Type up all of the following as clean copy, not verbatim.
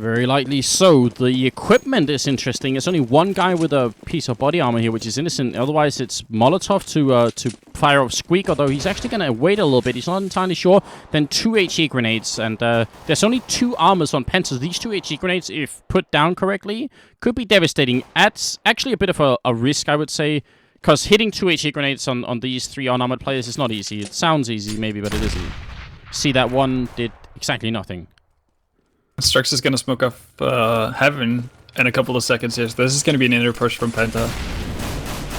Very likely so. The equipment is interesting. It's only one guy with a piece of body armor here, which is innocent. Otherwise, it's Molotov to fire off Squeak, although he's actually going to wait a little bit. He's not entirely sure. Then 2 HE grenades, and there's only 2 armors on Penta. These 2 HE grenades, if put down correctly, could be devastating. That's actually a bit of a risk, I would say, because hitting 2 HE grenades on these 3 unarmored players is not easy. It sounds easy, maybe, but it isn't. See, that one did exactly nothing. Strux is going to smoke off Heaven in a couple of seconds here, so this is going to be an inner push from Penta.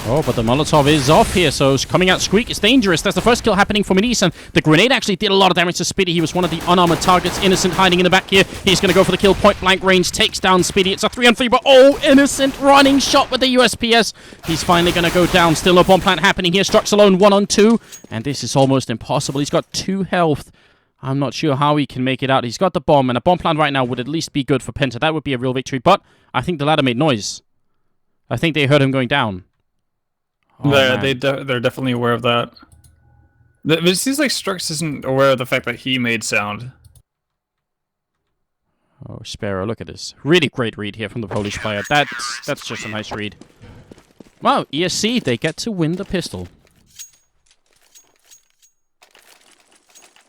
Oh, but the Molotov is off here, so coming out Squeak is dangerous. That's the first kill happening for Minis, and the grenade actually did a lot of damage to Speedy. He was one of the unarmored targets. Innocent hiding in the back here. He's going to go for the kill. Point blank range takes down Speedy. It's a 3-on-3, but oh, Innocent running shot with the USPS. He's finally going to go down. Still no bomb plant happening here. Strux alone 1-on-2, and this is almost impossible. He's got 2 health. I'm not sure how he can make it out. He's got the bomb, and a bomb plant right now would at least be good for Penta. That would be a real victory, but I think the ladder made noise. I think they heard him going down. Oh, they're definitely aware of that. It seems like Strux isn't aware of the fact that he made sound. Oh, Sparrow, look at this. Really great read here from the Polish player. That's just a nice read. Wow, ESC, they get to win the pistol.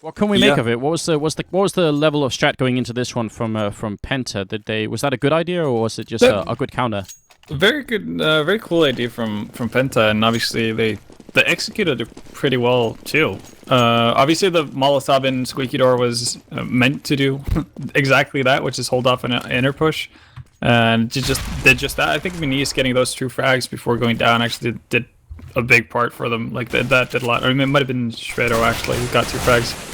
What can we make of it? What was the level of strat going into this one from Penta? Was that a good idea, or was it just a good counter? Very good, very cool idea from Penta, and obviously they executed it pretty well too. Obviously the Molotov in Squeaky Door was meant to do exactly that, which is hold off an inner push, and did just that. I think Minis getting those 2 frags before going down actually did a big part for them. Like that did a lot. I mean, it might have been Shredder actually who got 2 frags.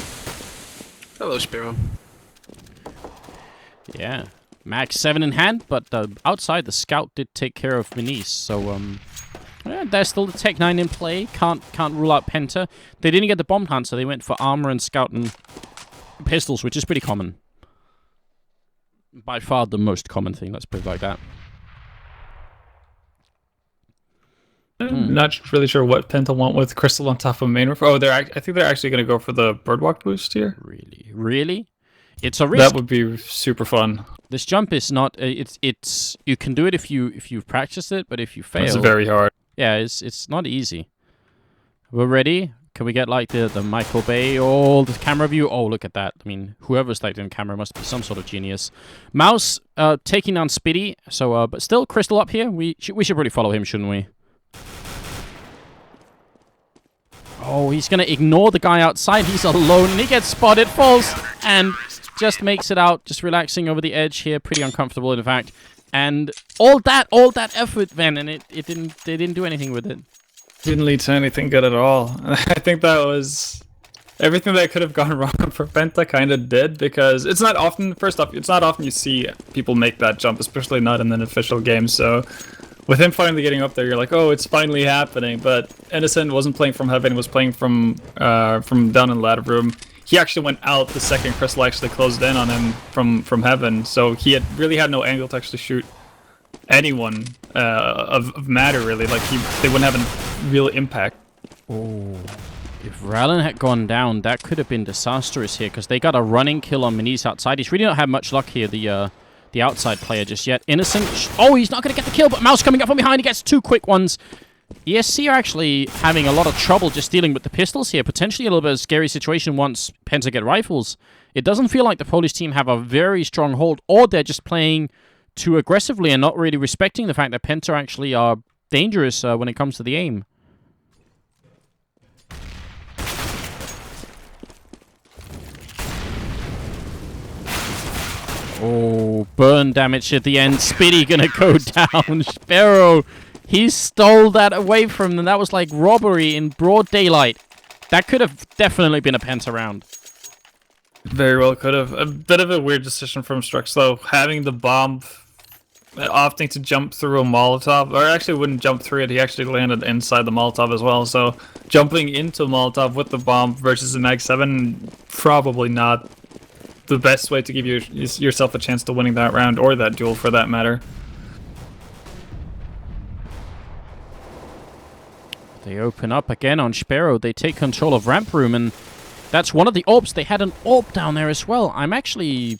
Hello, Sparrow. Yeah, max 7 in hand, but outside the scout did take care of Minis. So yeah, there's still the Tech 9 in play. Can't rule out Penta. They didn't get the bomb plant, so they went for armor and scout and pistols, which is pretty common. By far the most common thing. Let's put it like that. Not really sure what Penta want with Crystal on top of main roof. Oh, I think they're actually going to go for the Birdwalk boost here. Really? It's a risk. That would be super fun. This jump is not. It's you can do it if you've practiced it, but if you fail, it's very hard. Yeah, it's not easy. We're ready. Can we get like the Michael Bay? Oh, the camera view. Oh, look at that. I mean, whoever's like in camera must be some sort of genius. Mouse taking down Spitty. So, but still Crystal up here. We should probably follow him, shouldn't we? Oh, he's going to ignore the guy outside. He's alone, and he gets spotted, falls, and just makes it out, just relaxing over the edge here. Pretty uncomfortable, in fact. And all that effort, then, and they didn't do anything with it. Didn't lead to anything good at all. I think that was everything that could have gone wrong for Penta kind of did, because it's not often, first off, it's not often you see people make that jump, especially not in an official game, so with him finally getting up there, you're like, oh, it's finally happening. But Innocent wasn't playing from Heaven, was playing from down in the ladder room. He actually went out the second Crystal actually closed in on him from Heaven, so he really had no angle to actually shoot anyone of matter, really. Like, they wouldn't have a real impact. Oh, if Rallen had gone down, that could have been disastrous here, because they got a running kill on Minis outside. He's really not had much luck here, the outside player just yet. Innocent. Oh, he's not going to get the kill, but Mouse coming up from behind. He gets 2 quick ones. ESC are actually having a lot of trouble just dealing with the pistols here. Potentially a little bit of a scary situation once Penta get rifles. It doesn't feel like the Polish team have a very strong hold, or they're just playing too aggressively and not really respecting the fact that Penta actually are dangerous when it comes to the aim. Oh, burn damage at the end. Spitty gonna go down. Sparrow, he stole that away from them. That was like robbery in broad daylight. That could have definitely been a Penta round. Very well could have. A bit of a weird decision from Strux, though. Having the bomb, opting to jump through a Molotov, or actually wouldn't jump through it. He actually landed inside the Molotov as well. So jumping into a Molotov with the bomb versus a Mag 7, probably not the best way to give yourself a chance to winning that round, or that duel for that matter. They open up again on Sparrow. They take control of ramp room, and that's one of the orbs. They had an orb down there as well. I'm actually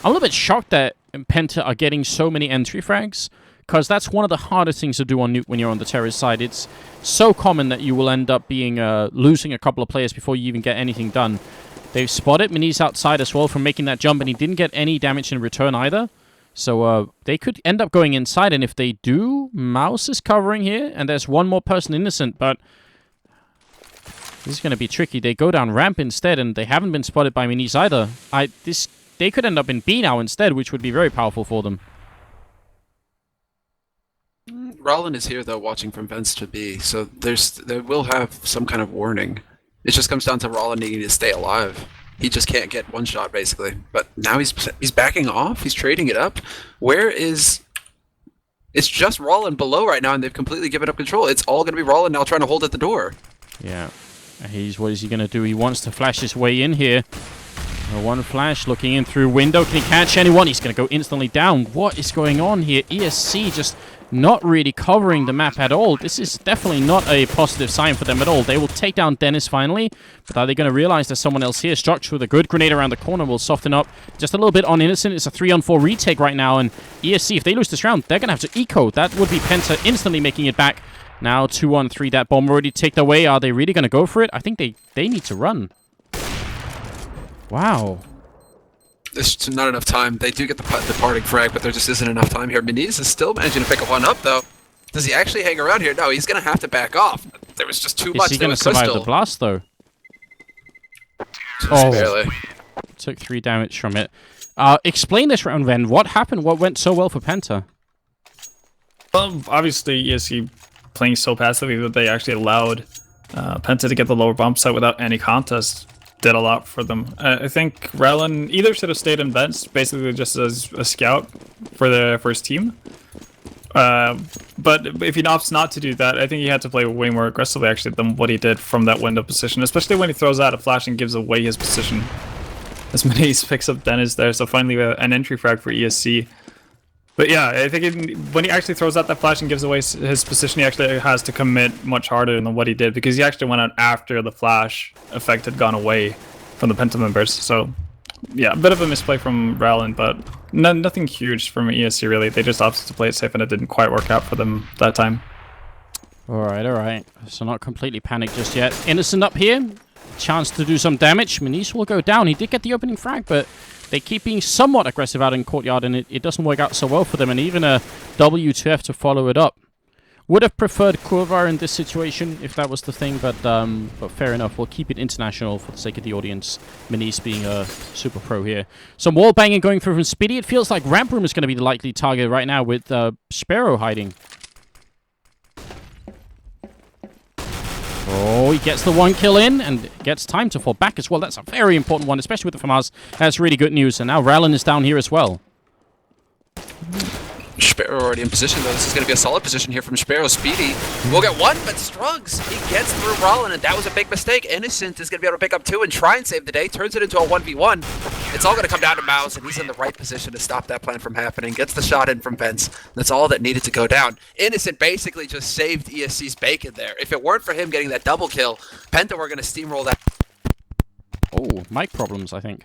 I'm a little bit shocked that Penta are getting so many entry frags, because that's one of the hardest things to do on Nuke when you're on the terrorist side. It's so common that you will end up being losing a couple of players before you even get anything done. They've spotted Minis outside as well from making that jump, and he didn't get any damage in return either. So they could end up going inside, and if they do, Mouse is covering here, and there's one more person innocent, but this is going to be tricky. They go down ramp instead, and they haven't been spotted by Minis either. They could end up in B now instead, which would be very powerful for them. Rollin is here, though, watching from vents to B, so they will have some kind of warning. It just comes down to Rollin needing to stay alive. He just can't get one shot, basically. But now he's backing off. He's trading it up. Where is... It's just Rollin below right now, and they've completely given up control. It's all going to be Rollin now trying to hold at the door. Yeah. What is he going to do? He wants to flash his way in here. One flash, looking in through window. Can he catch anyone? He's going to go instantly down. What is going on here? ESC just not really covering the map at all. This is definitely not a positive sign for them at all. They will take down Dennis finally, but are they going to realize there's someone else here? Structure with a good grenade around the corner will soften up just a little bit on Innocent. It's a 3-on-4 retake right now, and ESC, if they lose this round, they're going to have to eco. That would be Penta instantly making it back. Now 2-on-3, that bomb already ticked away. Are they really going to go for it? I think they need to run. Wow. There's not enough time. They do get the parting frag, but there just isn't enough time here. Minis is still managing to pick one up, though. Does he actually hang around here? No, he's going to have to back off. There was just too much. Is he going to survive the blast, though? Just barely. Took 3 damage from it. Explain this round, Ven. What happened? What went so well for Penta? Well, obviously, ESC playing so passively that they actually allowed Penta to get the lower bomb site without any contest did a lot for them. I think Rellin either should have stayed in vents, basically just as a scout for his team. But if he opts not to do that, I think he had to play way more aggressively actually than what he did from that window position, especially when he throws out a flash and gives away his position. As Minis picks up Dennis there, so finally an entry frag for ESC. But yeah, I think when he actually throws out that flash and gives away his position, he actually has to commit much harder than what he did, because he actually went out after the flash effect had gone away from the Penta members. So yeah, a bit of a misplay from Rallin, but nothing huge from ESC really. They just opted to play it safe, and it didn't quite work out for them that time. Alright. So not completely panicked just yet. Innocent up here. Chance to do some damage. Minis will go down. He did get the opening frag, but they keep being somewhat aggressive out in courtyard, and it doesn't work out so well for them, and even a W2F to follow it up. Would have preferred Kurvar in this situation if that was the thing, but fair enough. We'll keep it international for the sake of the audience. Minis being a super pro here. Some wall banging going through from Speedy. It feels like Ramp Room is going to be the likely target right now with Sparrow hiding. Oh, he gets the 1 kill in and gets time to fall back as well. That's a very important one, especially with the FAMAS. That's really good news. And now Rallin is down here as well. Sparrow already in position, though. This is going to be a solid position here from Sparrow. Speedy will get one, but Strugs, he gets through Rollin, and that was a big mistake. Innocent is going to be able to pick up 2 and try and save the day. Turns it into a 1v1. It's all going to come down to Mouse, and he's in the right position to stop that plan from happening. Gets the shot in from Vents. That's all that needed to go down. Innocent basically just saved ESC's bacon there. If it weren't for him getting that double kill, Penta were going to steamroll that. Oh, mic problems, I think.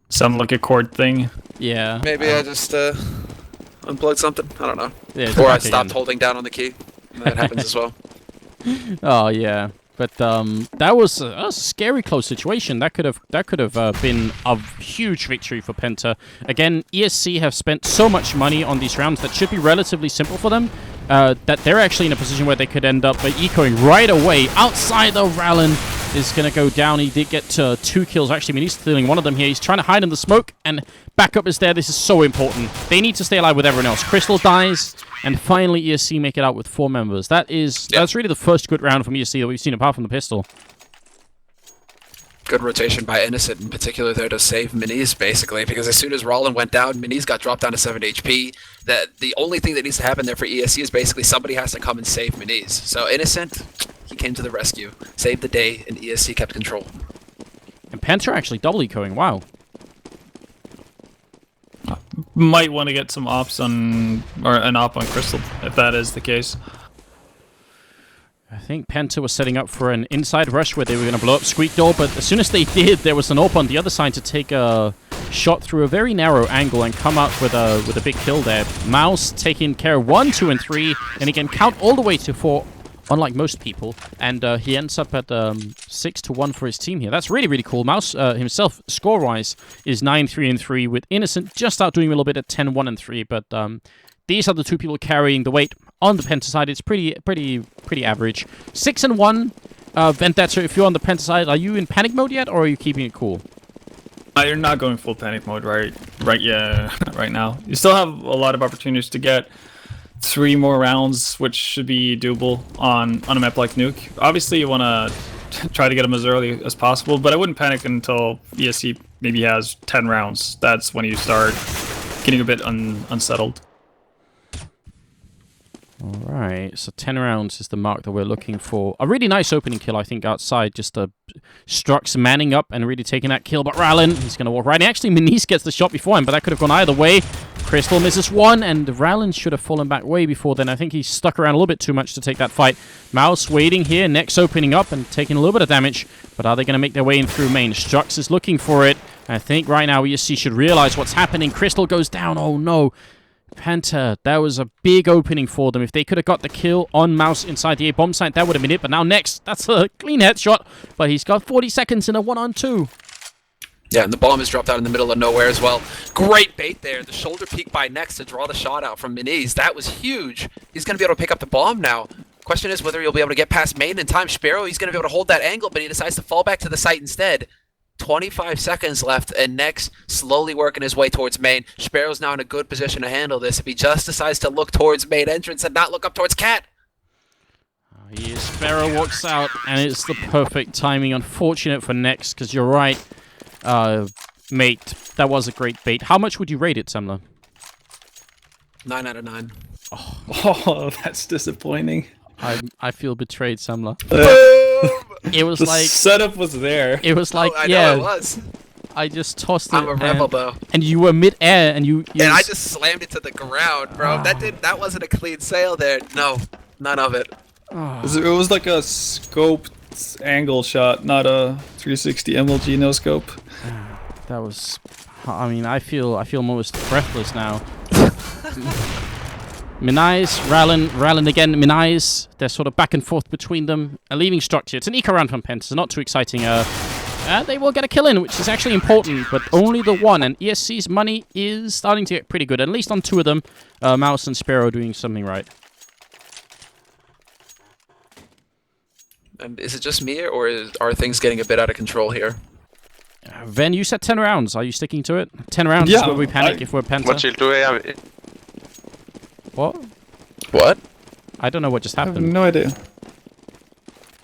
Some like a cord thing. Yeah. Maybe I just unplugged something. I don't know. Yeah, or I stopped holding down on the key. That happens as well. Oh yeah, but that was a scary close situation. That could have been a huge victory for Penta. Again, ESC have spent so much money on these rounds that should be relatively simple for them. That they're actually in a position where they could end up ecoing right away. Outside though, Rallin is going to go down. He did get 2 kills. Actually, I mean, he's stealing one of them here. He's trying to hide in the smoke, and backup is there. This is so important. They need to stay alive with everyone else. Crystal dies, and finally ESC make it out with 4 members. That's really the first good round from ESC that we've seen apart from the pistol. Good rotation by Innocent in particular there to save Minis, basically, because as soon as Rollin went down, Minis got dropped down to 7 HP. The only thing that needs to happen there for ESC is basically somebody has to come and save Minis. So Innocent, he came to the rescue, saved the day, and ESC kept control. And Penta actually double ecoing. Wow. Might want to get some ops on, or an op on Crystal, if that is the case. think Penta was setting up for an inside rush where they were going to blow up Squeak Door, but as soon as they did, there was an AWP on the other side to take a shot through a very narrow angle and come out with a big kill there. Mouse taking care of 1, 2, and 3, and he can count all the way to 4, unlike most people, and he ends up at 6-1 for his team here. That's really, really cool. Mouse himself, score-wise, is 9-3-3, with Innocent just outdoing a little bit at 10-1-3, but these are the two people carrying the weight. On the Penta side, it's pretty average. 6-1. Vendetta, if you're on the Penta side, are you in panic mode yet, or are you keeping it cool? You're not going full panic mode right now. You still have a lot of opportunities to get 3 more rounds, which should be doable on a map like Nuke. Obviously, you want to try to get them as early as possible, but I wouldn't panic until ESC maybe has 10 rounds. That's when you start getting a bit unsettled. Alright, so 10 rounds is the mark that we're looking for. A really nice opening kill, I think, outside. Just Strux manning up and really taking that kill. But Rallen, he's going to walk right in. Actually, Manice gets the shot before him, but that could have gone either way. Crystal misses 1, and Rallen should have fallen back way before then. I think he stuck around a little bit too much to take that fight. Mouse waiting here, next opening up and taking a little bit of damage. But are they going to make their way in through main? Strux is looking for it. I think right now ESC should realize what's happening. Crystal goes down. Oh, no. Penta, that was a big opening for them. If they could have got the kill on Mouse inside the A-bomb site, that would have been it. But now next, that's a clean headshot. But he's got 40 seconds in a 1-on-2. Yeah, and the bomb is dropped out in the middle of nowhere as well. Great bait there. The shoulder peek by Next to draw the shot out from Miniz. That was huge. He's going to be able to pick up the bomb now. Question is whether he'll be able to get past main in time. Sparrow, he's going to be able to hold that angle, but he decides to fall back to the site instead. 25 seconds left, and Next slowly working his way towards main. Sparrow's now in a good position to handle this if he just decides to look towards main entrance and not look up towards Cat. Sparrow walks out, and it's the perfect timing. Unfortunate for Next, because you're right, mate. That was a great bait. How much would you rate it, Semmler? 9 out of 9. Oh, that's disappointing. I feel betrayed, Semmler. It was the like setup was there. It was like I know it was. I just tossed it. I'm a rebel though. And you were mid-air, and you and I just slammed it to the ground, bro. That wasn't a clean sail there. No, none of it. It was like a scoped angle shot, not a 360 MLG no scope. That was. I mean, I feel almost breathless now. Minize, Rallen again, Minize. They're sort of back and forth between them. A leaving structure. It's an eco round from Penta, so not too exciting. They will get a kill in, which is actually important, but only the one. And ESC's money is starting to get pretty good, at least on 2 of them. Mouse and Sparrow doing something right. And is it just me, or are things getting a bit out of control here? Ven, you said 10 rounds. Are you sticking to it? 10 rounds is where we panic if we're Penta. What do we have? What? What? I don't know what just I have happened. no idea.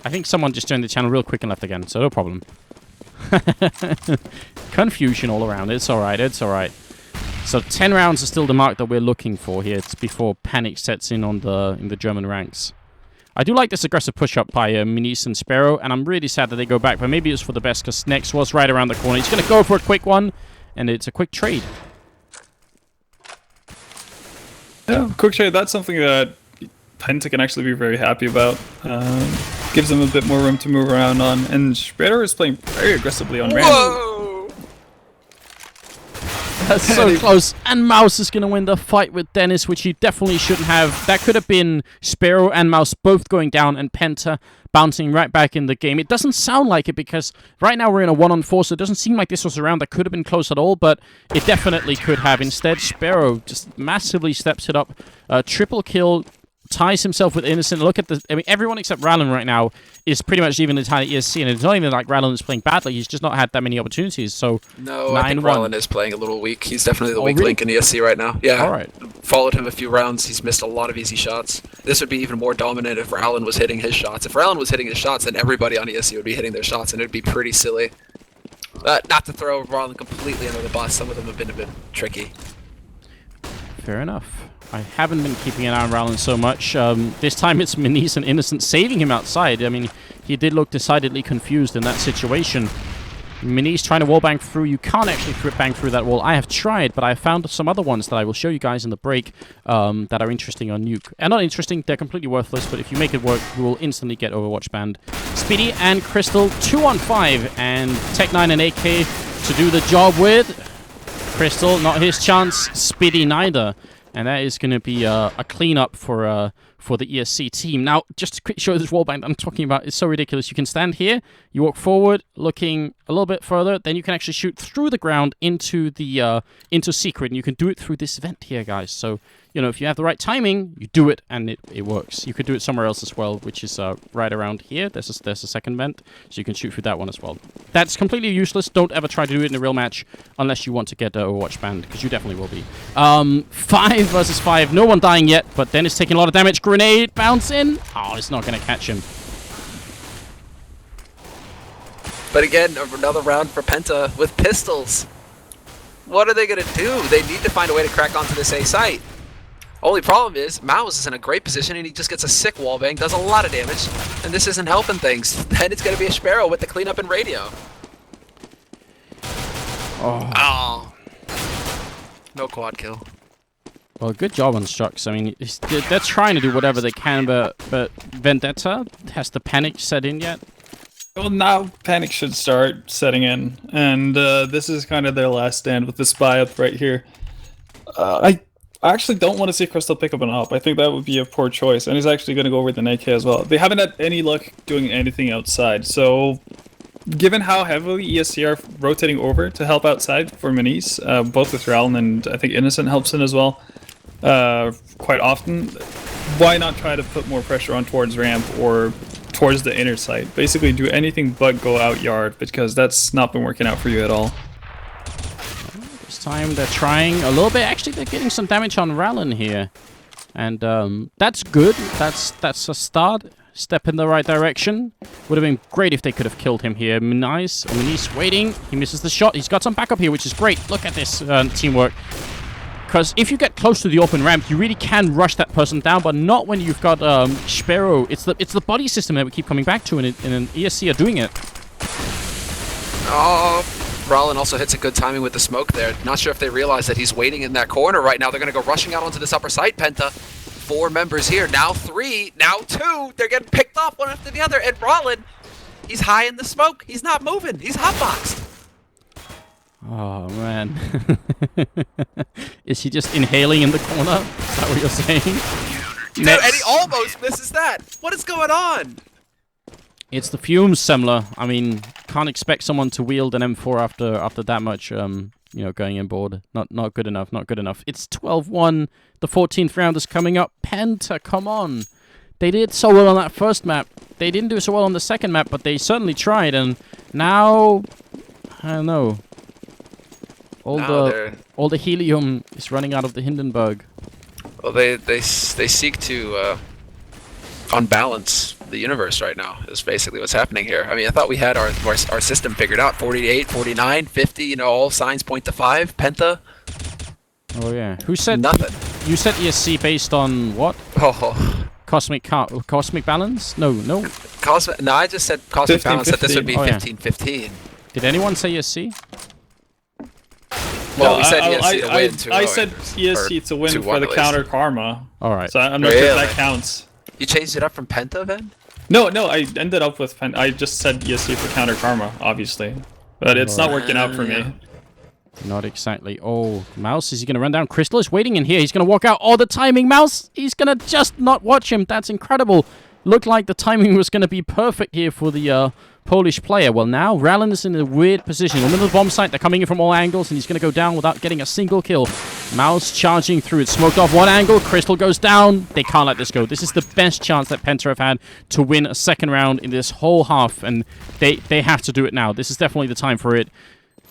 I think someone just joined the channel real quick and left again, so no problem. Confusion all around. It's alright, it's alright. So 10 rounds is still the mark that we're looking for here. It's before panic sets in on in the German ranks. I do like this aggressive push-up by Minice and Sparrow, and I'm really sad that they go back, but maybe it's for the best, because Next was right around the corner. He's going to go for a quick one, and it's a quick trade. Yeah, quick trade. That's something that Penta can actually be very happy about. Gives them a bit more room to move around on. And Spreader is playing very aggressively on random. Whoa! That's so close. And Mouse is going to win the fight with Dennis, which he definitely shouldn't have. That could have been Sparrow and Mouse both going down, and Penta bouncing right back in the game. It doesn't sound like it, because right now we're in a 1-on-4, so it doesn't seem like this was a round that could have been close at all, but it definitely could have. Instead, Sparrow just massively steps it up. Triple kill, ties himself with Innocent. Look at the... I mean, everyone except Rallen right now is pretty much even the entire ESC, and it's not even like Rallen is playing badly. He's just not had that many opportunities, so... No, I think Rallen is playing a little weak. He's definitely the weak link in ESC right now. Yeah. All right. Followed him a few rounds. He's missed a lot of easy shots. This would be even more dominant if Rallen was hitting his shots. If Rallen was hitting his shots, then everybody on ESC would be hitting their shots, and it'd be pretty silly. Not to throw Rallen completely under the bus. Some of them have been a bit tricky. Fair enough. I haven't been keeping an eye on Rallen so much. This time it's Minice and Innocent saving him outside. I mean, he did look decidedly confused in that situation. Minis trying to wall bang through. You can't actually bang through that wall. I have tried, but I found some other ones that I will show you guys in the break that are interesting on Nuke. And not interesting, they're completely worthless, but if you make it work, you will instantly get Overwatch banned. Speedy and Crystal, 2-on-5, and Tech9 and AK to do the job with. Crystal, not his chance. Speedy, neither. And that is going to be a cleanup for the ESC team. Now, just to quick show this wallbang that I'm talking about, it's so ridiculous. You can stand here, you walk forward, looking a little bit further, then you can actually shoot through the ground into the into secret, and you can do it through this vent here, guys. So, you know, if you have the right timing, you do it, and it works. You could do it somewhere else as well, which is right around here. There's a second vent, so you can shoot through that one as well. That's completely useless. Don't ever try to do it in a real match unless you want to get Overwatch banned, because you definitely will be. 5 versus 5. No one dying yet, but Dennis taking a lot of damage. Grenade bouncing. Oh, it's not going to catch him. But again, another round for Penta with pistols. What are they going to do? They need to find a way to crack onto this A site. Only problem is, Mouse is in a great position and he just gets a sick wallbang, does a lot of damage, and this isn't helping things. Then it's going to be a Sparrow with the cleanup and radio. Oh. No quad kill. Well, good job on Strux. I mean, they're trying to do whatever they can, but Vendetta, has the panic set in yet? Well, now panic should start setting in, and this is kind of their last stand with this buy up right here. I actually don't want to see Crystal pick up an op. I think that would be a poor choice, and he's actually going to go with an AK as well. They haven't had any luck doing anything outside, so given how heavily ESC are rotating over to help outside for Minis, both with Rallen and I think Innocent helps in as well, quite often, why not try to put more pressure on towards ramp or towards the inner site? Basically do anything but go out yard, because that's not been working out for you at all. This time they're trying a little bit. Actually, they're getting some damage on Rallen here, and that's good. That's a start. Step in the right direction. Would have been great if they could have killed him here. Nice. Minis waiting. He misses the shot. He's got some backup here, which is great. Look at this teamwork. Because if you get close to the open ramp, you really can rush that person down, but not when you've got Sparrow. It's the body system that we keep coming back to, and ESC are doing it. Oh, Rallen also hits a good timing with the smoke there. Not sure if they realize that he's waiting in that corner right now. They're going to go rushing out onto this upper site, Penta. 4 members here, now 3, now 2. They're getting picked off one after the other, and Rallen, he's high in the smoke. He's not moving. He's hotboxed. Oh, man. Is he just inhaling in the corner? Is that what you're saying? Dude, and he almost misses that. What is going on? It's the fumes, Semmler. I mean, can't expect someone to wield an M4 after that much, you know, going in board. Not good enough, not good enough. It's 12-1. The 14th round is coming up. Penta, come on. They did so well on that first map. They didn't do so well on the second map, but they certainly tried, and now, I don't know. All the helium is running out of the Hindenburg. Well, they seek to unbalance the universe right now, is basically what's happening here. I mean, I thought we had our system figured out. 48, 49, 50, you know, all signs point to 5. Penta. Oh, yeah. Who said... Nothing. You said ESC based on what? Oh. Cosmic balance? No. No, I just said cosmic 15, balance, that this would be 15. 15-15. Did anyone say ESC? Well, we said ESC to win 2-0. I said ESC to win for the counter karma. Alright. So I'm not sure if that counts. You changed it up from Penta, then? No, I ended up with Penta. I just said ESC for counter karma, obviously. But it's not working out for me. Not exactly. Oh, Mouse, is he going to run down? Crystal is waiting in here. He's going to walk out. Oh, the timing, Mouse! He's going to just not watch him. That's incredible. Looked like the timing was going to be perfect here for the Polish player. Well, now Rallen is in a weird position. In the middle of the bomb site, they're coming in from all angles, and he's going to go down without getting a single kill. Mouse charging through. It's smoked off one angle. Crystal goes down. They can't let this go. This is the best chance that Penta have had to win a second round in this whole half, and they have to do it now. This is definitely the time for it.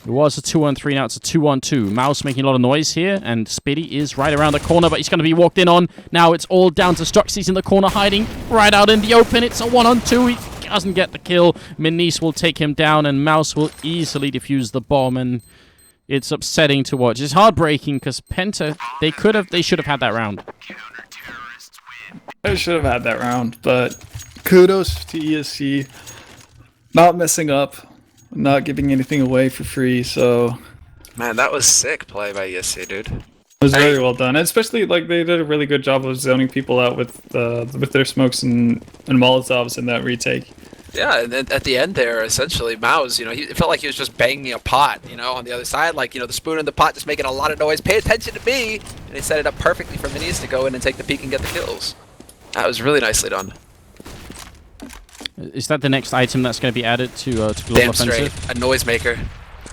It was a 2-on-3, now it's a 2-on-2. Mouse making a lot of noise here, and Spitty is right around the corner, but he's going to be walked in on. Now it's all down to Strux. He's in the corner hiding right out in the open. It's a 1-on-2. He doesn't get the kill. Minis will take him down, and Mouse will easily defuse the bomb, and it's upsetting to watch. It's heartbreaking because Penta, they should have had that round. They should have had that round, but kudos to ESC not messing up. not giving anything away for free, so Man, that was sick play by ESC, dude. it was very well done. And especially like they did a really good job of zoning people out with their smokes and Molotovs in that retake. Yeah, and then at the end there, essentially, Mao's, it felt like he was just banging a pot, on the other side, like, the spoon in the pot just making a lot of noise. Pay attention to me! And he set it up perfectly for Minis to go in and take the peek and get the kills. That was really nicely done. Is that the next item that's going to be added to Global Damn Offensive? straight. A noisemaker.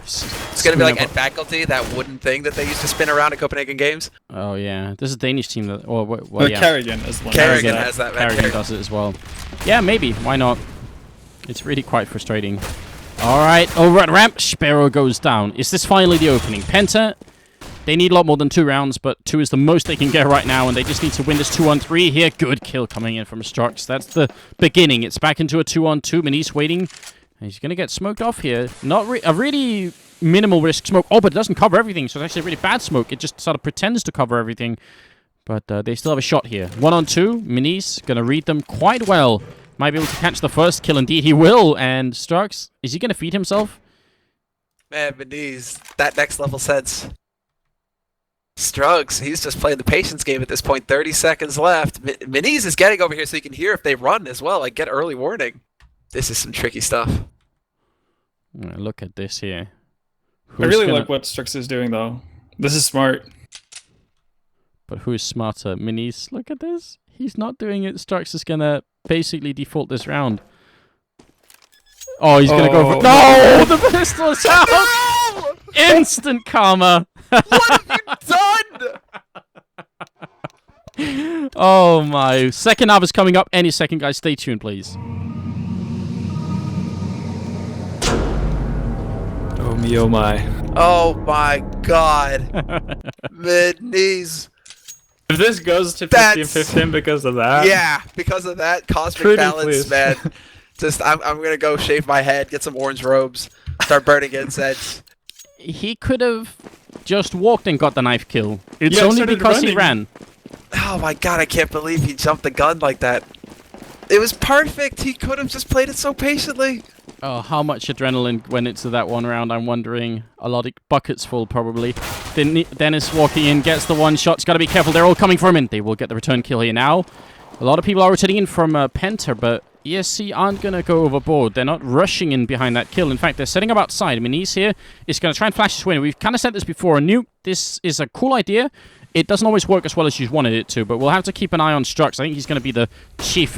It's going to be like at faculty, that wooden thing that they used to spin around at Copenhagen Games. Oh yeah, this is a Danish team that, yeah. Kerrigan is the one. Kerrigan has that. Kerrigan does it as well. Yeah, maybe. Why not? It's really quite frustrating. All right, over at ramp, Sparrow goes down. Is this finally the opening? Penta, they need a lot more than 2 rounds, but 2 is the most they can get right now, and they just need to win this 2-on-3 here. Good kill coming in from Strux. That's the beginning. It's back into a 2-on-2. Minis waiting. He's going to get smoked off here. Not a really minimal risk smoke. Oh, but it doesn't cover everything, so it's actually a really bad smoke. It just sort of pretends to cover everything. But they still have a shot here. 1-on-2. Minis going to read them quite well. Might be able to catch the first kill. Indeed, he will. And Strux, is he going to feed himself? Man, Minis, that next level sense. Strux, he's just playing the patience game at this point. 30 seconds left. Minis is getting over here so you can hear if they run as well. Like, get early warning. This is some tricky stuff. Look at this here. I really like what Strux is doing, though. This is smart. But who's smarter? Minis, look at this. He's not doing it. Strux is going to basically default this round. Oh, he's going to go for... No! The pistol is out! No! Instant karma! What have you done? Oh my. Second half is coming up any second, guys. Stay tuned, please. Oh me, oh my. Oh my god. Mid-knees. If this goes to 15-15 because of that... Yeah, because of that. Cosmic Pretty balance, please. man. Just, I'm going to go shave my head, get some orange robes, start burning incense. He could have just walked and got the knife kill. It's Yeah, only started because he running. ran. Oh my god, I can't believe he jumped the gun like that. It was perfect. He could have just played it so patiently. Oh, how much adrenaline went into that one round, I'm wondering. A lot of buckets full, probably. Dennis walking in, gets the one shot. He's got to be careful. They're all coming for him, and they will get the return kill here now. A lot of people are rotating in from Penta, but ESC aren't going to go overboard. They're not rushing in behind that kill. In fact, they're setting up outside. Minis here is going to try and flash his way. We've kind of said this before. A nuke, this is a cool idea. It doesn't always work as well as you wanted it to, but we'll have to keep an eye on Strux. I think he's going to be the chief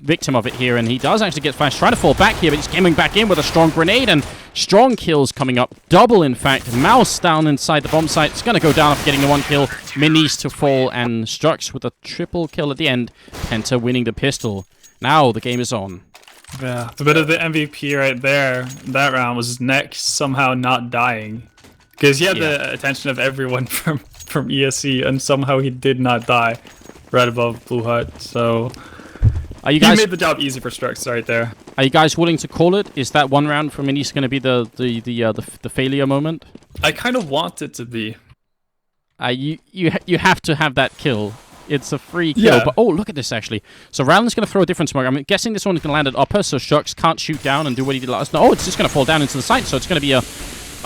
victim of it here, and he does actually get flashed. Trying to fall back here, but he's coming back in with a strong grenade, and strong kills coming up. Double, in fact. Mouse down inside the bomb site. It's going to go down after getting the 1 kill. Minis to fall, and Strux with a triple kill at the end. Penta winning the pistol. Now the game is on. Yeah, a bit of the MVP right there. That round was Nex somehow not dying. Because he had the attention of everyone from ESC, and somehow he did not die right above Blue Hut. So Are you he guys made the job easy for Strux right there. Are you guys willing to call it? Is that one round for Minis going to be the failure moment? I kind of want it to be. You have to have that kill. It's a free kill. Yeah. But oh, look at this actually. So Rowland's going to throw a different smoke. I'm guessing this one's going to land at upper, so Strux can't shoot down and do what he did last. No, it's just going to fall down into the site. So it's going to be a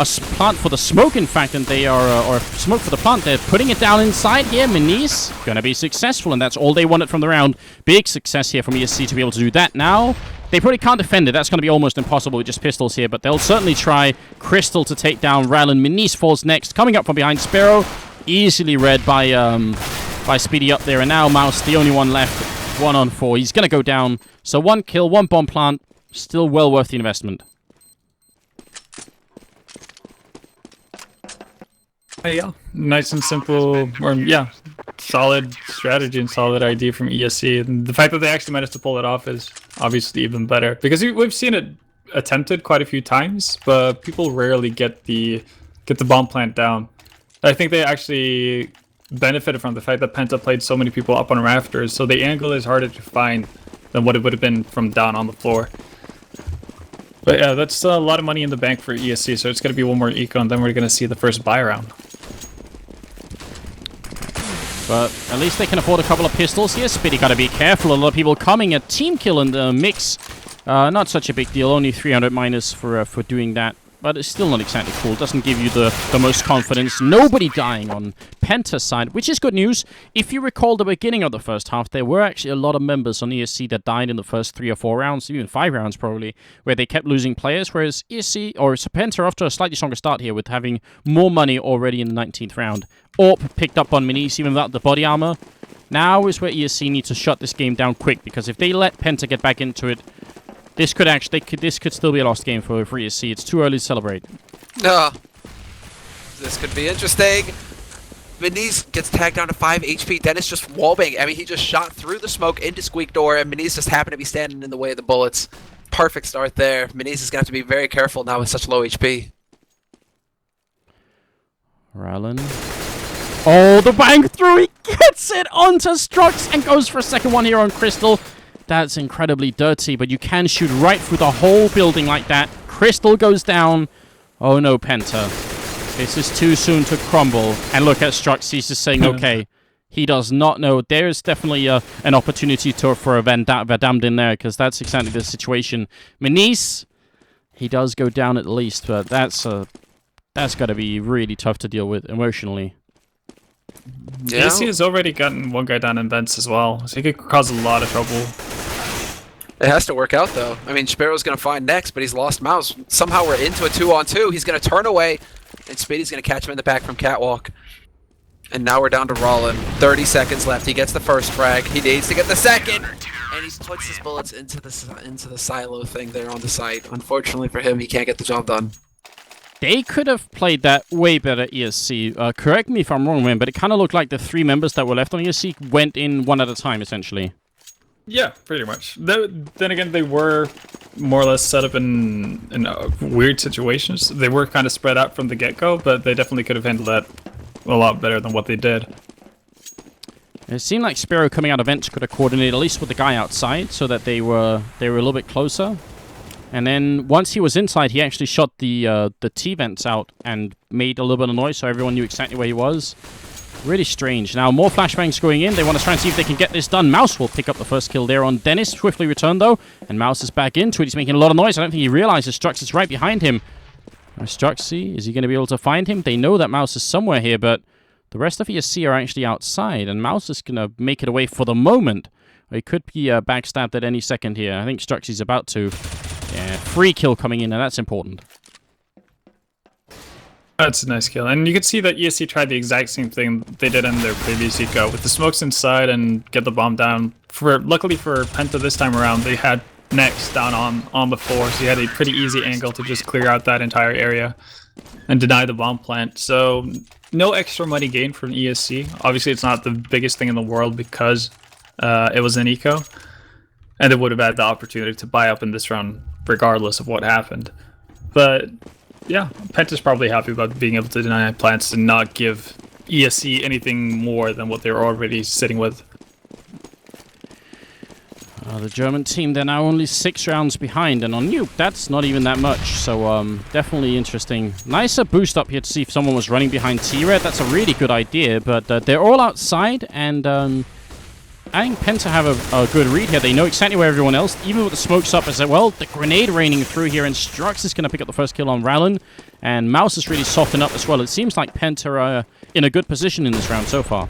plant for the smoke, in fact, and they are, or smoke for the plant. They're putting it down inside here. Minis going to be successful, and that's all they wanted from the round. Big success here from ESC to be able to do that. Now, they probably can't defend it. That's going to be almost impossible with just pistols here, but they'll certainly try Crystal to take down Rowland. Minis falls next. Coming up from behind, Sparrow, easily read by Speedy up there, and now Mouse, the only one left, 1-on-4. He's going to go down. So 1 kill, 1 bomb plant, still well worth the investment. Yeah, nice and simple, or yeah, solid strategy and solid idea from ESC. And the fact that they actually managed to pull it off is obviously even better, because we've seen it attempted quite a few times, but people rarely get the bomb plant down. I think they actually benefited from the fact that Penta played so many people up on rafters, so the angle is harder to find than what it would have been from down on the floor. But yeah, that's a lot of money in the bank for ESC, so it's going to be one more eco, and then we're going to see the first buy round. But at least they can afford a couple of pistols here. Spitty got to be careful. A lot of people coming. A team kill in the mix. Not such a big deal, only 300 minus for doing that. But it's still not exactly cool. It doesn't give you the most confidence. Nobody dying on Penta's side, which is good news. If you recall the beginning of the first half, there were actually a lot of members on ESC that died in the first 3 or 4 rounds, even 5 rounds probably, where they kept losing players, whereas ESC, or Penta, are off to a slightly stronger start here with having more money already in the 19th round. Orp picked up on Minis even without the body armor. Now is where ESC need to shut this game down quick, because if they let Penta get back into it, this could still be a lost game for ESC. It's too early to celebrate. No. This could be interesting. Minis gets tagged down to 5 HP. Dennis just wallbang. I mean, he just shot through the smoke into Squeak Door, and Minis just happened to be standing in the way of the bullets. Perfect start there. Minis is going to have to be very careful now with such low HP. Rallen. Oh, the bang through. He gets it onto Strux and goes for a second one here on Crystal. That's incredibly dirty, but you can shoot right through the whole building like that. Crystal goes down. Oh no, Penta. This is too soon to crumble. And look at Strux. He's just saying, okay. He does not know. There is definitely an opportunity for a Verdammt in there, because that's exactly the situation. Minis, he does go down at least, but that's got to be really tough to deal with emotionally. Yeah. ESC has already gotten one guy down in vents as well, so he could cause a lot of trouble. It has to work out, though. I mean, Sparrow's going to find next, but he's lost Mouse. Somehow we're into a 2-on-2. He's going to turn away, and Speedy's going to catch him in the back from Catwalk. And now we're down to Rollin. 30 seconds left. He gets the first frag. He needs to get the second. And he puts his bullets into the silo thing there on the site. Unfortunately for him, he can't get the job done. They could have played that way better, ESC. Correct me if I'm wrong, man, but it kind of looked like the 3 members that were left on ESC went in one at a time, essentially. Yeah, pretty much. Then again, they were more or less set up in weird situations. They were kind of spread out from the get-go, but they definitely could have handled that a lot better than what they did. It seemed like Sparrow coming out of vents could have coordinated at least with the guy outside, so that they were a little bit closer. And then once he was inside, he actually shot the T-vents out and made a little bit of noise, so everyone knew exactly where he was. Really strange. Now, more flashbangs going in. They want to try and see if they can get this done. Mouse will pick up the first kill there on Dennis. Swiftly returned, though. And Mouse is back into it. He's making a lot of noise. I don't think he realizes Strux is right behind him. Struxy, is he going to be able to find him? They know that Mouse is somewhere here, but the rest of ESC are actually outside. And Mouse is going to make it away for the moment. He could be backstabbed at any second here. I think Struxy's about to. Yeah, free kill coming in, and that's important. That's a nice kill. And you could see that ESC tried the exact same thing they did in their previous eco, with the smokes inside and get the bomb down. Luckily for Penta this time around, they had Nex down on the floor, so he had a pretty easy angle to just clear out that entire area and deny the bomb plant. So no extra money gained from ESC. Obviously, it's not the biggest thing in the world because it was an eco, and they would have had the opportunity to buy up in this round regardless of what happened. But yeah, Penta's probably happy about being able to deny plants and not give ESC anything more than what they're already sitting with. The German team, they're now only 6 rounds behind, and on Nuke, that's not even that much, so definitely interesting. Nicer boost up here to see if someone was running behind T-Red. That's a really good idea, but they're all outside, and I think Penta have a good read here. They know exactly where everyone else, even with the smokes up as well. The grenade raining through here, and Strux is going to pick up the first kill on Rallen, and Mouse is really softened up as well. It seems like Penta are in a good position in this round so far.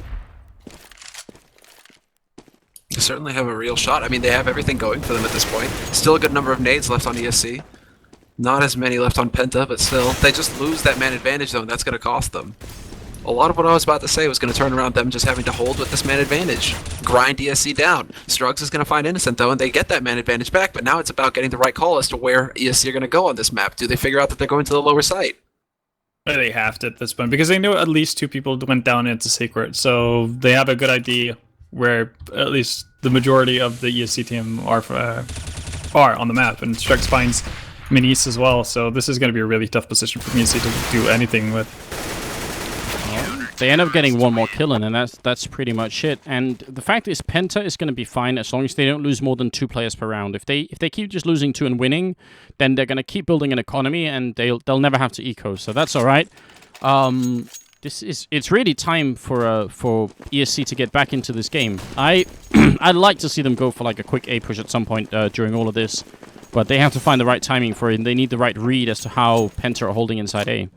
They certainly have a real shot. I mean, they have everything going for them at this point. Still a good number of nades left on ESC. Not as many left on Penta, but still. They just lose that man advantage, though, and that's going to cost them. A lot of what I was about to say was going to turn around them just having to hold with this man advantage. Grind ESC down. Struggs is going to find Innocent, though, and they get that man advantage back, but now it's about getting the right call as to where ESC are going to go on this map. Do they figure out that they're going to the lower site? They have to at this point, because they know at least 2 people went down into Secret, so they have a good idea where at least the majority of the ESC team are on the map, and Strux finds Minis as well, so this is going to be a really tough position for ESC to do anything with. They end up getting one more kill in, and that's pretty much it. And the fact is, Penta is going to be fine as long as they don't lose more than 2 players per round. If they keep just losing 2 and winning, then they're going to keep building an economy, and they'll never have to eco. So that's all right. It's really time for ESC to get back into this game. I'd like to see them go for like a quick A push at some point during all of this. But they have to find the right timing for it, and they need the right read as to how Penta are holding inside A.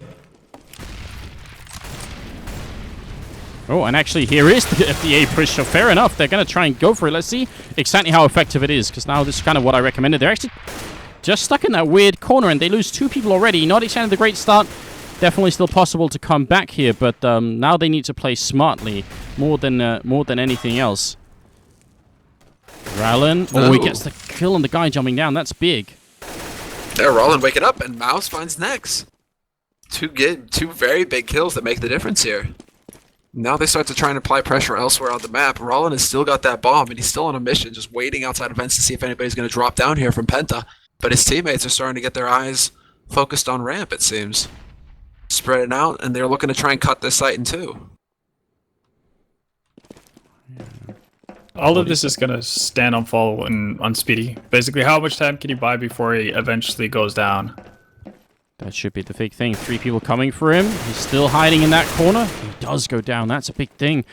Oh, and actually, here is the A push, so fair enough. They're going to try and go for it. Let's see exactly how effective it is, because now this is kind of what I recommended. They're actually just stuck in that weird corner, and they lose 2 people already. Not exactly the great start. Definitely still possible to come back here, but now they need to play smartly more than anything else. Rallen. Oh, he gets the kill on the guy jumping down. That's big. There, Rollin waking up, and Mouse finds Nex. Two very big kills that make the difference here. Now they start to try and apply pressure elsewhere on the map. Rollin has still got that bomb, and he's still on a mission, just waiting outside of vents to see if anybody's going to drop down here from Penta. But his teammates are starting to get their eyes focused on ramp, it seems. Spread it out, and they're looking to try and cut this site in two. All of this is going to stand on fall on Speedy. Basically, how much time can he buy before he eventually goes down? That should be the big thing. 3 people coming for him. He's still hiding in that corner. He does go down. That's a big thing.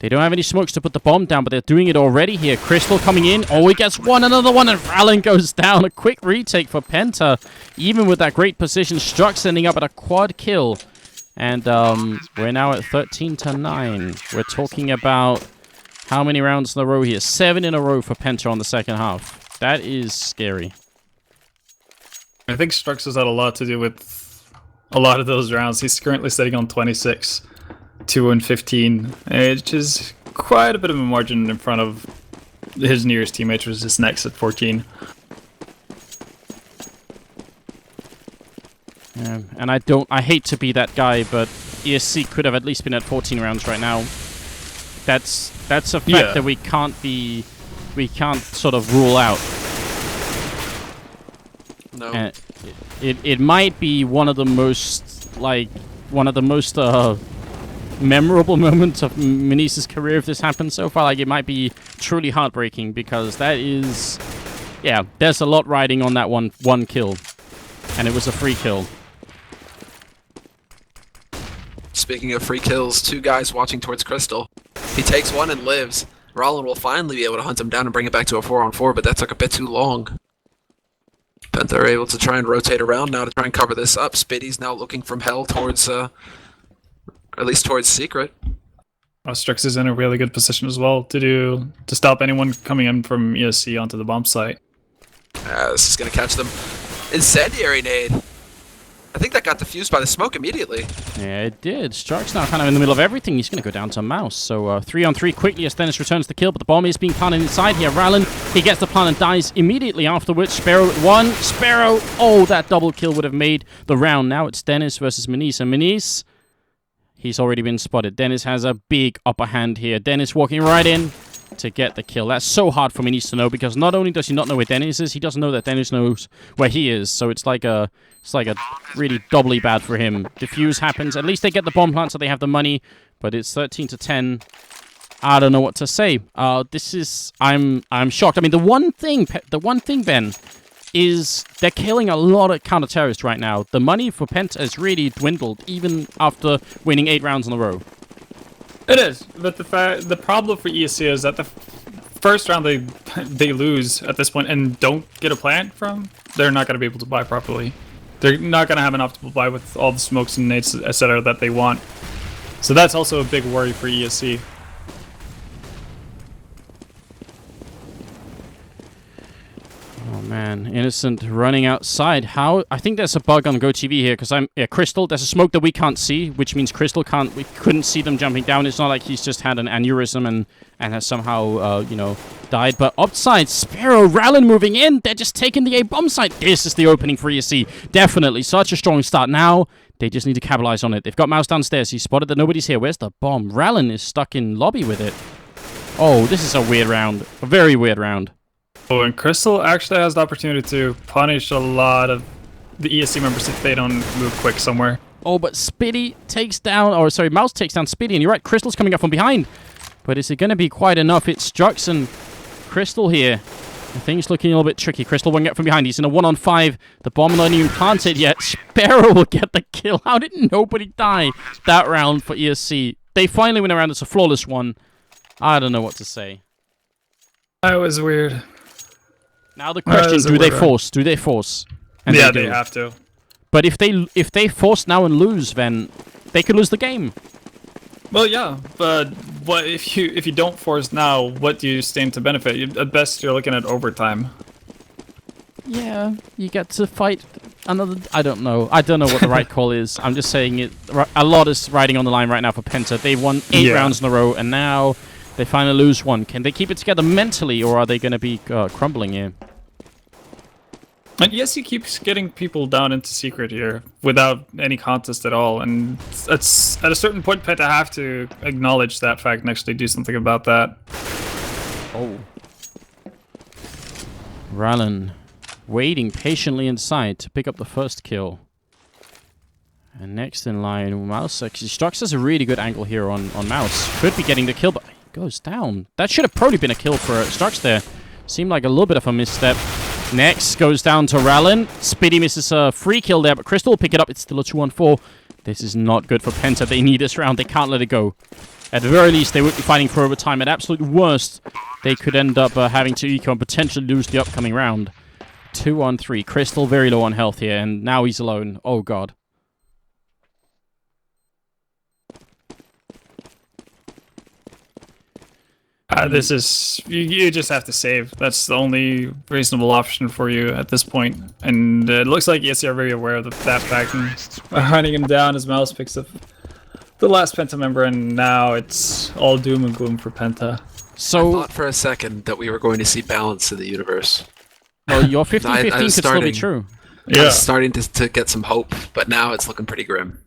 They don't have any smokes to put the bomb down, but they're doing it already here. Crystal coming in. Oh, he gets one, another one, and Rallen goes down. A quick retake for Penta. Even with that great position, Strux ending up at a quad kill. And we're now at 13-9. We're talking about how many rounds in a row here? 7 in a row for Penta on the second half. That is scary. I think Strux has had a lot to do with a lot of those rounds. He's currently sitting on 26, 2-15, which is quite a bit of a margin in front of his nearest teammate, which is his next at 14. Yeah, and I hate to be that guy, but ESC could have at least been at 14 rounds right now. That's a fact that we can't sort of rule out. No. It might be one of the most memorable moments of Menise's career if this happens so far. Like, it might be truly heartbreaking, because that is, yeah, there's a lot riding on that one kill, and it was a free kill. Speaking of free kills, 2 guys watching towards Crystal. He takes one and lives. Rollin will finally be able to hunt him down and bring it back to a 4-on-4, but that took a bit too long. Penta are able to try and rotate around now to try and cover this up. Spiddy's now looking from hell towards, or at least towards Secret. Strux is in a really good position as well to stop anyone coming in from ESC onto the bomb site. This is going to catch them. Incendiary nade. I think that got diffused by the smoke immediately. Yeah, it did. Strux now kind of in the middle of everything. He's going to go down to Mouse. So 3-on-3 quickly as Dennis returns the kill, but the bomb is being planted inside here. Rallen, he gets the plant and dies immediately afterwards. Sparrow with 1. Sparrow, oh, that double kill would have made the round. Now it's Dennis versus Menise. And Menise, he's already been spotted. Dennis has a big upper hand here. Dennis walking right in to get the kill. That's so hard for Menise to know, because not only does he not know where Dennis is, he doesn't know that Dennis knows where he is. So it's like a really doubly bad for him. Diffuse happens. At least they get the bomb plant, so they have the money. But it's 13-10. I don't know what to say. This is I'm shocked. I mean, the one thing, Ben, is they're killing a lot of counter-terrorists right now. The money for Penta has really dwindled, even after winning 8 rounds in a row. It is, but the problem for ESC is that the first round they lose at this point and don't get a plant from, they're not going to be able to buy properly. They're not going to have enough to buy with all the smokes and nades, etc. that they want. So that's also a big worry for ESC. Oh man, Innocent running outside. How? I think there's a bug on GoTV here, because Crystal. There's a smoke that we can't see, which means Crystal can't. We couldn't see them jumping down. It's not like he's just had an aneurysm and has somehow died. But upside, Sparrow, Rallen moving in. They're just taking the A bomb site. This is the opening for ESC. Definitely such a strong start. Now they just need to capitalize on it. They've got Mouse downstairs. He spotted that nobody's here. Where's the bomb? Rallen is stuck in lobby with it. Oh, this is a weird round. A very weird round. Oh, and Crystal actually has the opportunity to punish a lot of the ESC members if they don't move quick somewhere. Oh, but Spitty takes down, or sorry, Mouse takes down Spitty, and you're right, Crystal's coming up from behind. But is it going to be quite enough? It's Strux and Crystal here. The thing's looking a little bit tricky. Crystal won't get from behind. He's in a 1-on-5. The bomb not even planted yet. Sparrow will get the kill. How did nobody die that round for ESC? They finally win a round. It's a flawless one. I don't know what to say. That was weird. Now the question: do they force? Do they force? And yeah, they they have to. But if they force now and lose, then they could lose the game. Well, yeah, but what if you don't force now? What do you stand to benefit? At best, you're looking at overtime. Yeah, you get to fight another. I don't know. I don't know what the right call is. I'm just saying it. A lot is riding on the line right now for Penta. They won 8 rounds in a row, and now they finally lose one. Can they keep it together mentally, or are they going to be crumbling here? And yes, he keeps getting people down into secret here without any contest at all, and it's at a certain point Penta have to acknowledge that fact and actually do something about that. Oh. Rallen waiting patiently inside to pick up the first kill. And next in line, Mouse. Actually, Strux has a really good angle here on Mouse. Could be getting the kill, but he goes down. That should have probably been a kill for Strux there. Seemed like a little bit of a misstep. Next goes down to Rallen. Spitty misses a free kill there, but Crystal will pick it up. It's still a 2-on-4. This is not good for Penta. They need this round. They can't let it go. At the very least, they would be fighting for overtime. At absolute worst, they could end up having to eco and potentially lose the upcoming round. 2-on-3. Crystal very low on health here, and now he's alone. Oh, God. This is you just have to save. That's the only reasonable option for you at this point. And it looks like ESC are very aware of that fact and are hunting him down as Mouse picks up the last Penta member, and now it's all doom and gloom for Penta. So I thought for a second that we were going to see balance in the universe. Well, your 50-50 could still be true. Yeah. I was starting to get some hope, but now it's looking pretty grim.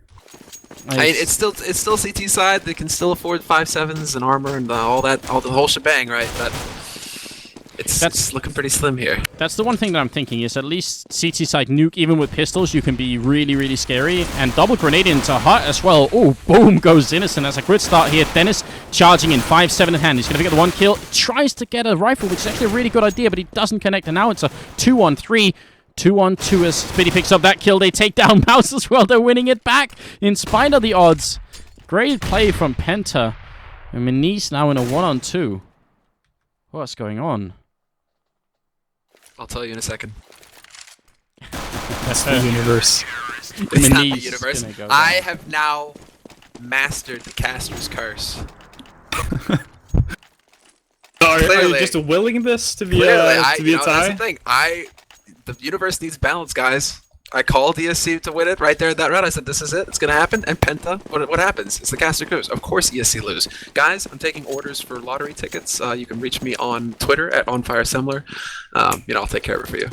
It's still CT side. They can still afford 5.7s and armor and all the whole shebang, right? But it's looking pretty slim here. That's the one thing that I'm thinking is at least CT side nuke, even with pistols, you can be really, really scary. And double grenade into hut as well. Oh, boom goes Innocent. That's a good start here. Dennis charging in 5.7 in hand. He's going to get the 1 kill. Tries to get a rifle, which is actually a really good idea, but he doesn't connect. And now it's a 2-on-3. 2-on-2 as Spitty picks up that kill. They take down Mouse as well. They're winning it back in spite of the odds. Great play from Penta. And Manise now in a 1-on-2. What's going on? I'll tell you in a second. That's the universe. It's not the universe. I have now mastered the caster's curse. Are you just willing this to be a tie? That's the thing. The universe needs balance, guys. I called ESC to win it right there in that round. I said, this is it. It's going to happen. And Penta, what happens? It's the caster curse. Of course ESC lose. Guys, I'm taking orders for lottery tickets. You can reach me on Twitter at OnFireSemmler. I'll take care of it for you.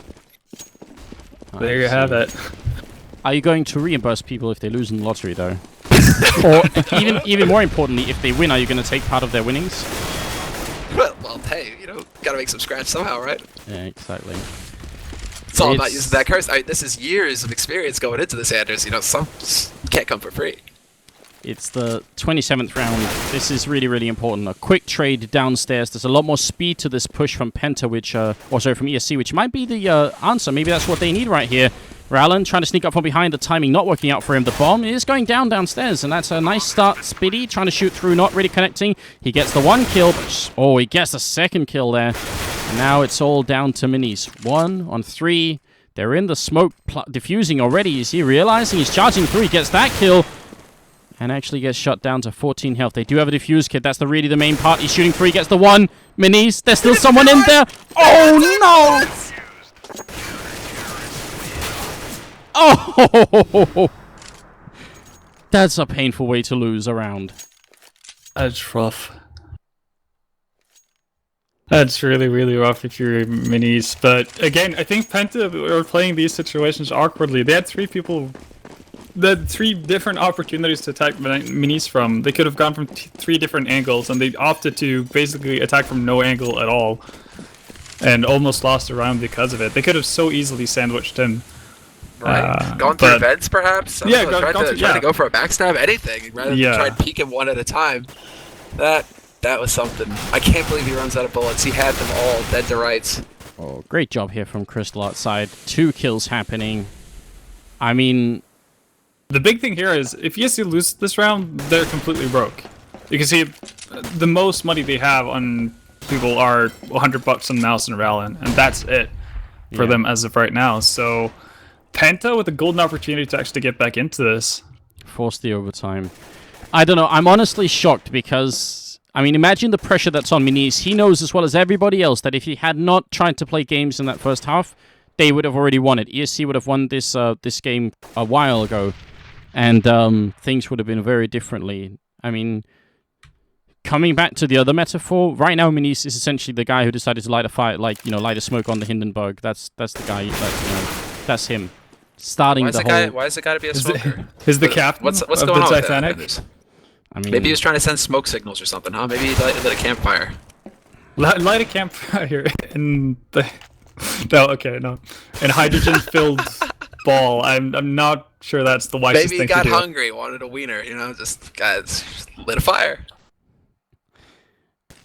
There you have it. Are you going to reimburse people if they lose in the lottery, though? Or even more importantly, if they win, are you going to take part of their winnings? Well, hey, gotta make some scratch somehow, right? Yeah, exactly. It's all about using that curse. This is years of experience going into this, Anders. Some can't come for free. It's the 27th round. This is really, really important. A quick trade downstairs. There's a lot more speed to this push from Penta, from ESC, which might be the answer. Maybe that's what they need right here. Rallen trying to sneak up from behind, the timing not working out for him. The bomb is going downstairs, and that's a nice start. Spitty trying to shoot through, not really connecting. He gets the 1 kill, but he gets a 2nd kill there. And now it's all down to Minis. 1-on-3. They're in the smoke diffusing already. Is he realizing he's charging through? He gets that kill. And actually gets shot down to 14 health. They do have a defuse kit. That's really the main part. He's shooting through. He gets the 1. Minis. There's still someone in there. Oh, no! Oh! That's a painful way to lose a round. That's rough. That's really, really rough if you're Minis. But again, I think Penta were playing these situations awkwardly. They had 3 people... The 3 different opportunities to attack Minis from. They could have gone from 3 different angles, and they opted to basically attack from no angle at all. And almost lost a round because of it. They could have so easily sandwiched him. Right. Gone through vents, perhaps? Yeah, trying to go for a backstab, anything, rather than try and peek him one at a time. That was something. I can't believe he runs out of bullets. He had them all dead to rights. Oh, great job here from Crystal outside. 2 kills happening. I mean... The big thing here is, if ESC lose this round, they're completely broke. You can see the most money they have on people are $100 on Mouse and Rallen, and that's it. for them as of right now. So Penta with a golden opportunity to actually get back into this. Force the overtime. I don't know. I'm honestly shocked because, I mean, imagine the pressure that's on Minis. He knows as well as everybody else that if he had not tried to play games in that first half, they would have already won it. ESC would have won this this game a while ago, and things would have been very differently. I mean, coming back to the other metaphor, right now Minis is essentially the guy who decided to light a fire, like, you know, light a smoke on the Hindenburg. That's the guy. That, you know, that's him. Starting Why the whole. Why is the guy to be a smoker? Is the captain What's of going the on Titanic? with that? I mean, Maybe he was trying to send smoke signals or something, huh? Maybe he lit a campfire. Light a campfire in the in hydrogen-filled ball. I'm not sure that's the wisest Maybe thing he got to do. hungry, wanted a wiener, you know, just guys lit a fire.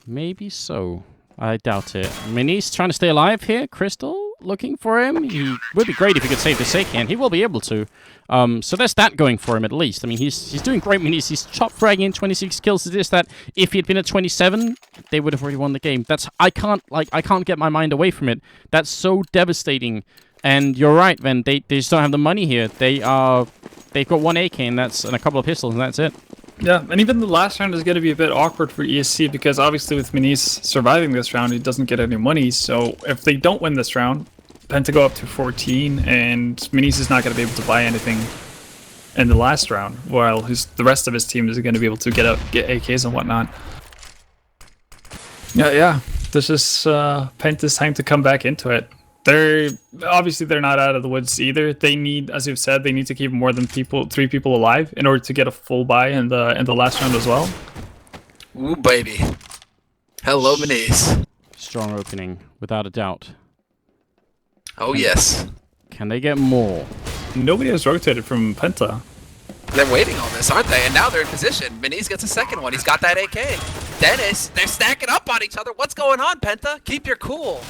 maybe so. I doubt it. Minis trying to stay alive here. Crystal looking for him. He would be great if he could save the Seiken. He will be able to. So there's that going for him at least. I mean, he's doing great. Minis. He's top fragging in 26 kills. It's just that if he had been at 27, they would have already won the game. I can't get my mind away from it. That's so devastating. And you're right, Ven. They just don't have the money here. They've got one AK and a couple of pistols, and that's it. Yeah, and even the last round is going to be a bit awkward for ESC because obviously with Minis surviving this round, he doesn't get any money. So if they don't win this round, Penta go up to 14, and Minis is not going to be able to buy anything in the last round, while the rest of his team is going to be able to get AKs and whatnot. Yeah. This is Penta's time to come back into it. They're not out of the woods either. They need, as you've said, they need to keep more than 3 people alive in order to get a full buy in the last round as well. Ooh, baby. Hello, Minis. Strong opening, without a doubt. Oh, yes. Can they get more? Nobody has rotated from Penta. They're waiting on this, aren't they? And now they're in position. Minis gets a second one. He's got that AK. Dennis, they're stacking up on each other. What's going on, Penta? Keep your cool.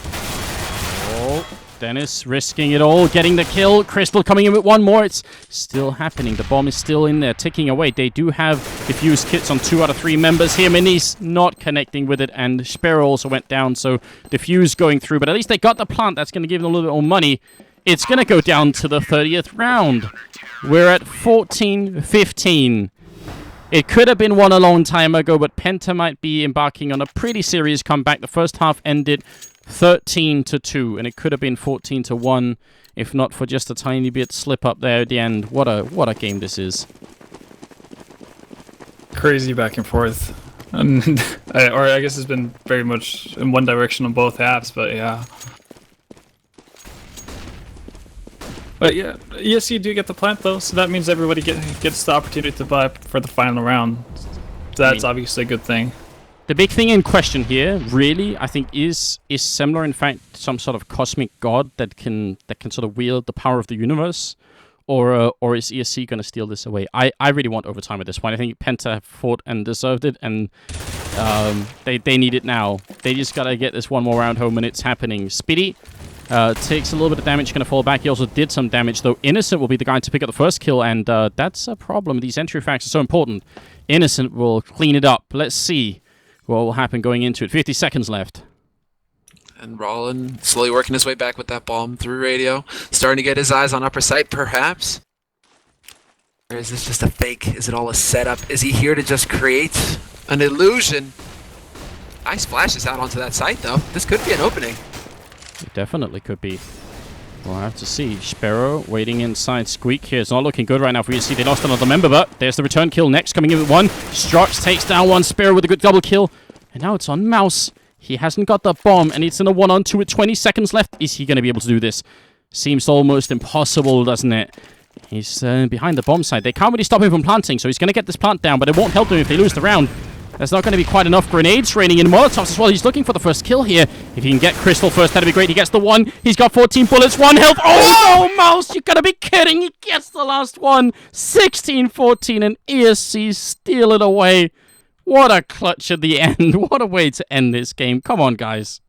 Oh, Dennis risking it all, getting the kill. Crystal coming in with one more. It's still happening. The bomb is still in there, ticking away. They do have defuse kits on 2 out of 3 members here. Minis not connecting with it, and Sparrow also went down, so defuse going through. But at least they got the plant. That's going to give them a little bit more money. It's going to go down to the 30th round. We're at 14-15. It could have been won a long time ago, but Penta might be embarking on a pretty serious comeback. The first half ended 13-2, and it could have been 14-1 if not for just a tiny bit slip up there at the end. What a game this is. Crazy back and forth. Or I guess it's been very much in one direction on both halves, but yeah. But yeah, ESC do get the plant though, so that means everybody gets the opportunity to buy for the final round. That's obviously a good thing. The big thing in question here, really, I think, is Semmler in fact some sort of cosmic god that can sort of wield the power of the universe, or is ESC going to steal this away? I really want overtime at this point. I think Penta fought and deserved it, and they need it now. They just got to get this one more round home, and it's happening. Speedy takes a little bit of damage, going to fall back. He also did some damage, though. Innocent will be the guy to pick up the first kill, and that's a problem. These entry facts are so important. Innocent will clean it up. Let's see what will happen going into it. 50 seconds left. And Rollin slowly working his way back with that bomb through radio. Starting to get his eyes on upper sight, perhaps. Or is this just a fake? Is it all a setup? Is he here to just create an illusion? Ice flashes out onto that site, though. This could be an opening. It definitely could be. We'll have to see. Sparrow waiting inside Squeak here. It's not looking good right now for you. See, they lost another member, but there's the return kill next, coming in with one. Strux takes down one. Sparrow with a good double kill. And now it's on Mouse. He hasn't got the bomb, and it's in a 1-on-2 with 20 seconds left. Is he going to be able to do this? Seems almost impossible, doesn't it? He's behind the bomb side. They can't really stop him from planting, so he's going to get this plant down, but it won't help him if they lose the round. There's not going to be quite enough grenades raining in. Molotovs as well. He's looking for the first kill here. If he can get Crystal first, that'd be great. He gets the one. He's got 14 bullets, 1 health. Oh no, Mouse! You gotta be kidding! He gets the last one. 16-14, and ESC steal it away. What a clutch at the end. What a way to end this game. Come on, guys.